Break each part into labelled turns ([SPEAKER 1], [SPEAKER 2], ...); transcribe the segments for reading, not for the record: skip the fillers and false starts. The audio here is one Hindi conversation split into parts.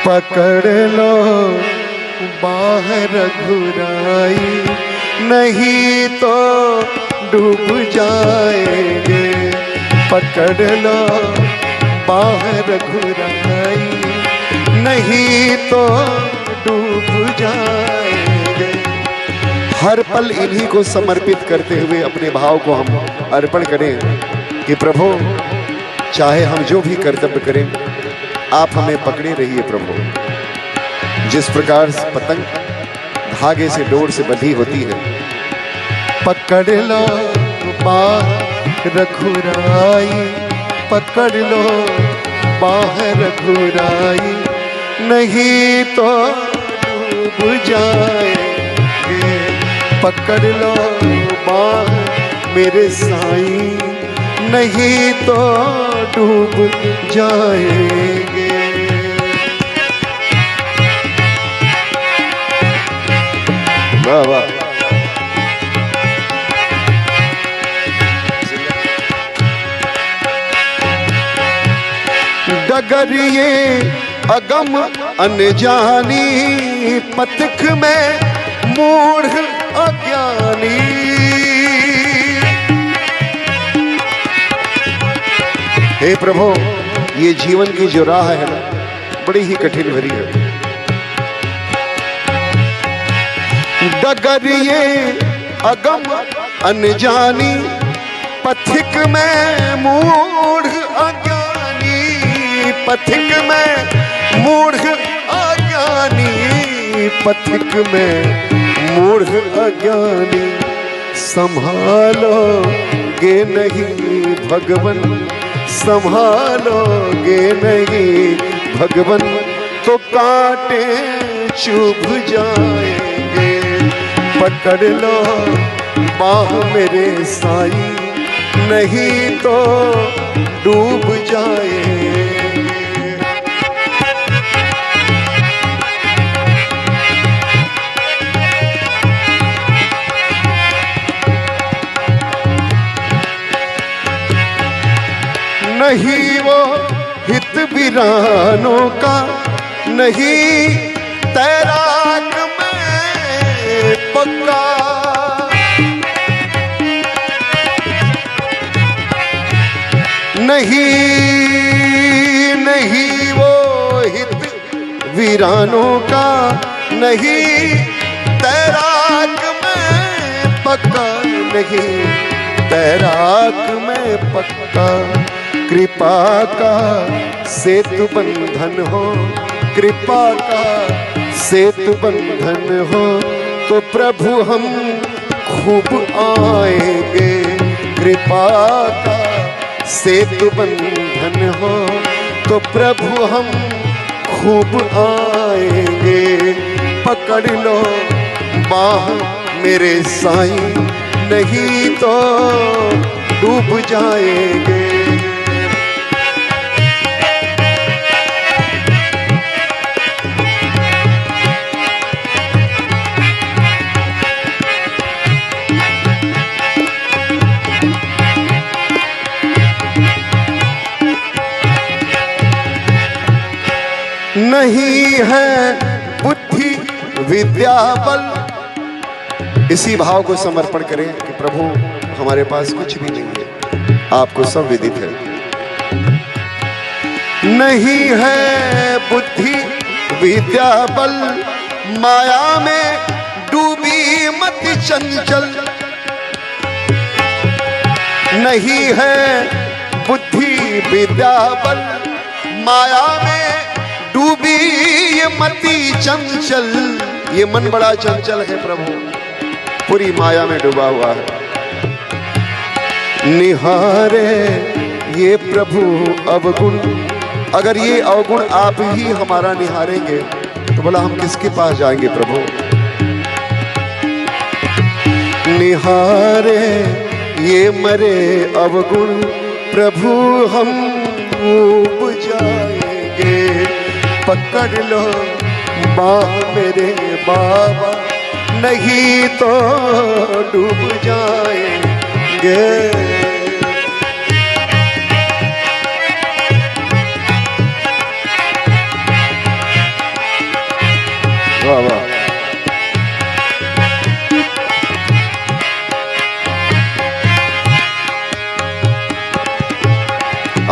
[SPEAKER 1] पकड़ लो बाहर घुराई, नहीं तो डूब जाएंगे। पकड़ लो बाहर घुराई, नहीं तो डूब जाएंगे। हर पल इन्हीं को समर्पित करते हुए अपने भाव को हम अर्पण करें कि प्रभु चाहे हम जो भी कर्तव्य करें, आप हमें पकड़े रहिए प्रभु। जिस प्रकार पतंग धागे से डोर से बंधी होती है, पकड़ लो बाहर घुराई, पकड़ लो बाहर घुराई, नहीं तो डूब जाएंगे। पकड़ लो बाहर मेरे साईं, नहीं तो डूब जाएंगे। वाह वाह। डगर ये अगम अनजानी, पथिक में मूढ़ अज्ञानी। हे प्रभु, ये जीवन की जो राह है ना, बड़ी ही कठिन भरी है। डगर ये अगम अनजानी, पथिक में मूढ़ अज्ञानी। पथिक में मूढ़ अज्ञानी, पथिक में मूढ़ अज्ञानी। संभालोगे नहीं भगवन, संभालोगे नहीं भगवन, तो कांटे चुभ जाएंगे। पकड़ लो बाह मेरे साईं, नहीं तो डूब जाएंगे। नहीं वो हित वीरानों का, नहीं तैराक में पक्का। नहीं वो हित वीरानों का, नहीं तैराक में पक्का, नहीं तैराक में पक्का। कृपा का सेतु बंधन हो, कृपा का सेतु बंधन हो, तो प्रभु हम खूब आएंगे। कृपा का सेतु बंधन हो, तो प्रभु हम खूब आएंगे। पकड़ लो बाह मेरे साईं, नहीं तो डूब जाएंगे। नहीं है बुद्धि विद्या बल। इसी भाव को समर्पण करें कि प्रभु हमारे पास कुछ भी नहीं है, आपको सब विदित है। नहीं है बुद्धि विद्या बल, माया में डूबी मति चंचल। नहीं है बुद्धि विद्या बल, माया में डूबी ये मति चंचल। ये मन बड़ा चंचल है प्रभु, पूरी माया में डूबा हुआ है। निहारे ये प्रभु अवगुण, अगर ये अवगुण आप ही हमारा निहारेंगे तो भला हम किसके पास जाएंगे प्रभु। निहारे ये मरे अवगुण, प्रभु हम डूब जाएंगे। पकड़ लो बाह मेरे बाबा, नहीं तो डूब जाएंगे।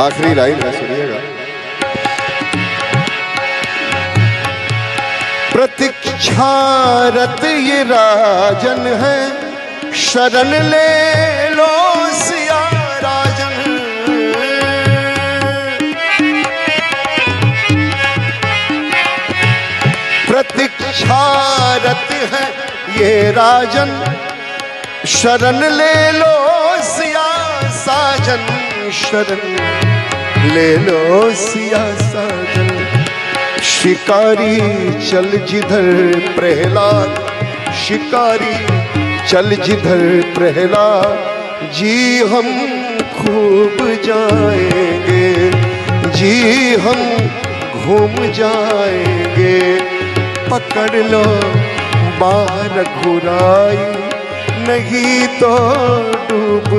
[SPEAKER 1] आखिरी लाइन है, सुनिएगा। प्रतीक्षारत ये राजन है, शरण ले लो सिया राजन। प्रतीक्षारत है ये राजन, शरण ले लो सिया साजन। शरण ले लो सिया साजन। शिकारी चल जिधर प्रहलाद, शिकारी चल जिधर प्रहलाद। जी हम खूब जाएंगे, जी हम घूम जाएंगे। पकड़ लो बाहर घुराई, नहीं तो डूब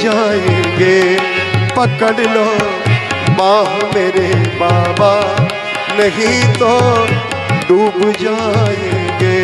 [SPEAKER 1] जाएंगे। पकड़ लो बाह मेरे बाबा, नहीं तो डूब जाएंगे।